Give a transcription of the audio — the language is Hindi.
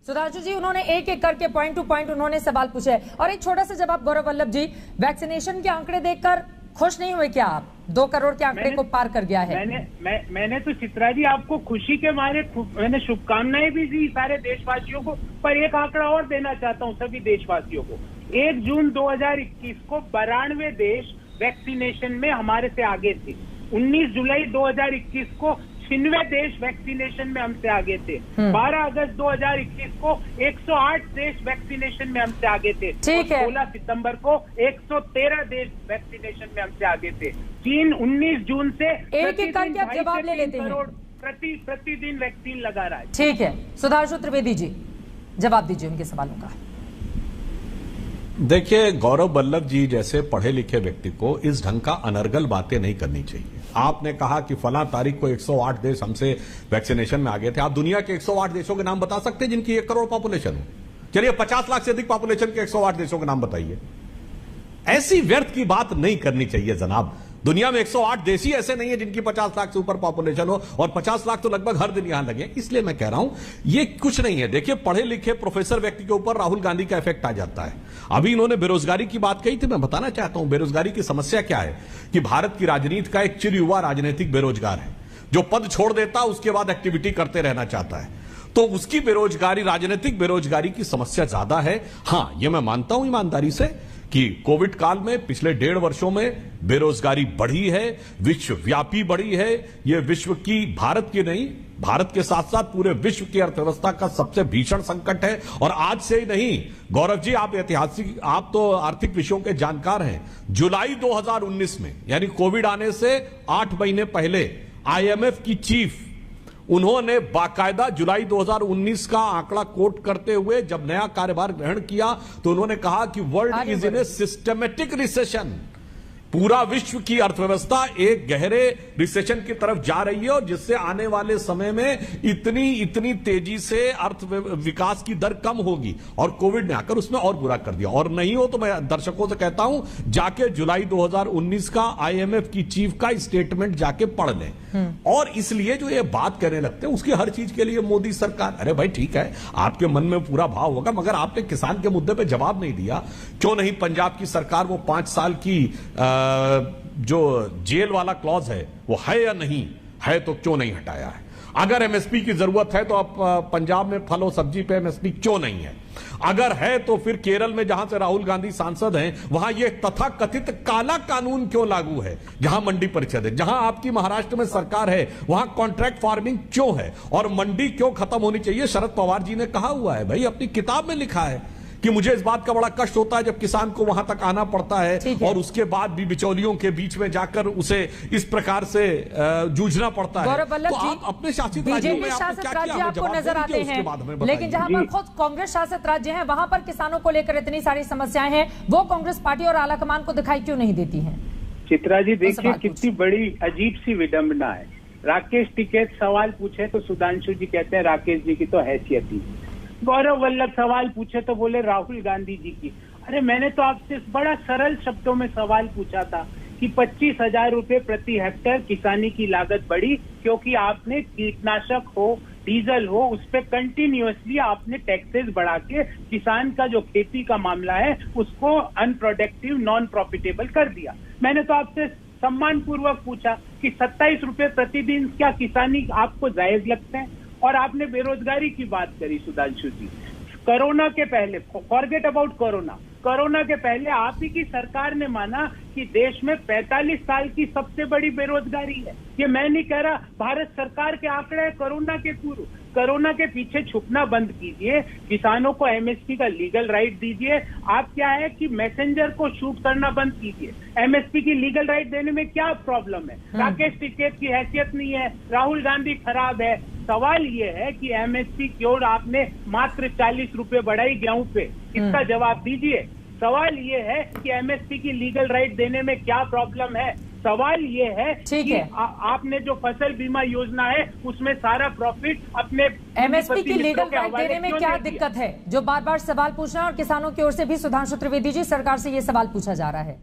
सुधांशु जी, उन्होंने एक एक करके पॉइंट टू पॉइंट उन्होंने सवाल पूछे हैं। और एक छोटा सा जवाब गौरव वल्लभ जी, वैक्सीनेशन के आंकड़े देखकर खुश नहीं हुए क्या आप? 2 करोड़ के आंकड़े को पार कर गया है। मैंने तो चित्रा जी आपको खुशी के मारे मैंने शुभकामनाएं भी दी सारे देशवासियों को, पर एक आंकड़ा और देना चाहता हूं सभी देशवासियों को। 1 जून 2021 को 92 देश वैक्सीनेशन में हमारे से आगे थे। 19 जुलाई 2021 को 96 देश वैक्सीनेशन में हमसे आगे थे। 12 अगस्त 2021 को 108 देश वैक्सीनेशन में हमसे आगे थे। ठीक है। 16 सितंबर को 113 देश वैक्सीनेशन में हमसे आगे थे। चीन 19 जून से एक एक करके आप जवाब ले लेते हैं। प्रतिदिन वैक्सीन लगा रहा है। ठीक है, सुधांशु त्रिवेदी जी जवाब दीजिए उनके सवालों का। देखिए, गौरव वल्लभ जी जैसे पढ़े लिखे व्यक्ति को इस ढंग का अनर्गल बातें नहीं करनी चाहिए। आपने कहा कि फला तारीख को 108 देश हमसे वैक्सीनेशन में आ गए थे। आप दुनिया के 108 देशों के नाम बता सकते हैं जिनकी 1 करोड़ पॉपुलेशन हो? चलिए 50 लाख से अधिक पॉपुलेशन के 108 देशों के नाम बताइए। ऐसी व्यर्थ की बात नहीं करनी चाहिए जनाब। दुनिया में 108 देश ही ऐसे नहीं है जिनकी 50 लाख से ऊपर पॉपुलेशन हो, और 50 लाख तो लगभग हर दिन यहां लगे। इसलिए मैं कह रहा हूं ये कुछ नहीं है। देखिए, पढ़े लिखे प्रोफेसर व्यक्ति के ऊपर राहुल गांधी का इफेक्ट आ जाता है। अभी इन्होंने बेरोजगारी की बात कही थी, मैं बताना चाहता हूं बेरोजगारी की समस्या क्या है कि भारत की राजनीति का एक चिर युवा राजनीतिक बेरोजगार है, जो पद छोड़ देता उसके बाद एक्टिविटी करते रहना चाहता है। तो उसकी बेरोजगारी, राजनीतिक बेरोजगारी की समस्या ज्यादा है। हां, यह मैं मानता हूं ईमानदारी से कि कोविड काल में पिछले 1.5 वर्षों में बेरोजगारी बढ़ी है, विश्वव्यापी बढ़ी है। यह विश्व की, भारत की नहीं, भारत के साथ साथ पूरे विश्व की अर्थव्यवस्था का सबसे भीषण संकट है। और आज से ही नहीं, गौरव जी आप ऐतिहासिक, आप तो आर्थिक विषयों के जानकार हैं। जुलाई 2019 में, यानी कोविड आने से 8 महीने पहले, आईएमएफ की चीफ, उन्होंने बाकायदा जुलाई 2019 का आंकड़ा कोट करते हुए जब नया कार्यभार ग्रहण किया तो उन्होंने कहा कि world is in a systematic recession. पूरा विश्व की अर्थव्यवस्था एक गहरे रिसेशन की तरफ जा रही है, और जिससे आने वाले समय में इतनी तेजी से अर्थ विकास की दर कम होगी। और कोविड ने आकर उसमें और बुरा कर दिया। और नहीं हो तो मैं दर्शकों से कहता हूं, जाके जुलाई 2019 का आईएमएफ की चीफ का स्टेटमेंट जाके पढ़ लें। और इसलिए जो ये बात करने लगते हैं उसकी हर चीज के लिए मोदी सरकार, अरे भाई ठीक है, आपके मन में पूरा भाव होगा, मगर आपने किसान के मुद्दे पे जवाब नहीं दिया। क्यों नहीं पंजाब की सरकार वो 5 साल की जो जेल वाला क्लॉज है वो है या नहीं है, तो क्यों नहीं हटाया है? अगर एमएसपी की जरूरत है तो अब पंजाब में फल और सब्जी पे एमएसपी क्यों नहीं है? अगर है तो फिर केरल में जहां से राहुल गांधी सांसद हैं वहां यह तथाकथित काला कानून क्यों लागू है, जहां मंडी परिषद है? जहां आपकी महाराष्ट्र में सरकार है वहां कॉन्ट्रैक्ट फार्मिंग क्यों है और मंडी क्यों खत्म होनी चाहिए? शरद पवार जी ने कहा हुआ है, भाई अपनी किताब में लिखा है कि मुझे इस बात का बड़ा कष्ट होता है जब किसान को वहां तक आना पड़ता है और उसके बाद भी बिचौलियों के बीच में जाकर उसे इस प्रकार से जूझना पड़ता है। तो आप अपने शासित राज्यों में आपने क्या किया, आपको नजर आते हैं, लेकिन जहां पर खुद कांग्रेस शासित राज्य हैं वहां पर किसानों को लेकर इतनी सारी समस्याएं हैं, वो कांग्रेस पार्टी और आलाकमान को दिखाई क्यों नहीं देती है? चित्रा जी देखिए कितनी बड़ी अजीब सी विडंबना है। राकेश टिकैत सवाल पूछे तो सुधांशु जी कहते हैं राकेश जी की तो हैसियत ही। गौरव वल्लभ सवाल पूछे तो बोले राहुल गांधी जी की। अरे मैंने तो आपसे बड़ा सरल शब्दों में सवाल पूछा था कि 25,000 रुपए प्रति हेक्टेयर किसानी की लागत बढ़ी क्योंकि आपने कीटनाशक हो, डीजल हो, उस पर कंटिन्यूअसली आपने टैक्सेस बढ़ा के किसान का जो खेती का मामला है उसको अनप्रोडक्टिव, नॉन प्रॉफिटेबल कर दिया। मैंने तो आपसे सम्मान पूर्वक पूछा कि 27 रुपए प्रतिदिन क्या किसानी आपको जायज लगते हैं? और आपने बेरोजगारी की बात करी सुधांशु जी। कोरोना के पहले, फॉरगेट अबाउट कोरोना, कोरोना के पहले आप ही की सरकार ने माना कि देश में 45 साल की सबसे बड़ी बेरोजगारी है। ये मैं नहीं कह रहा, भारत सरकार के आंकड़े हैं कोरोना के पूर्व। कोरोना के पीछे छुपना बंद कीजिए, किसानों को एमएसपी का लीगल राइट दीजिए। आप क्या है कि मैसेंजर को शूट करना बंद कीजिए। एमएसपी की लीगल राइट देने में क्या प्रॉब्लम है? राकेश टिकैत की हैसियत नहीं है, राहुल गांधी खराब है। सवाल ये है कि एमएसपी क्यों आपने मात्र 40 रुपए बढ़ाई गेहूं पे, इसका जवाब दीजिए। सवाल ये है कि एमएसपी की लीगल राइट देने में क्या प्रॉब्लम है? सवाल ये है कि आपने जो फसल बीमा योजना है उसमें सारा प्रॉफिट अपने एमएसपी की लीगल राइट देने में क्या दिक्कत है? जो बार बार सवाल पूछना, और किसानों की ओर से भी सुधांशु त्रिवेदी जी सरकार से ये सवाल पूछा जा रहा है।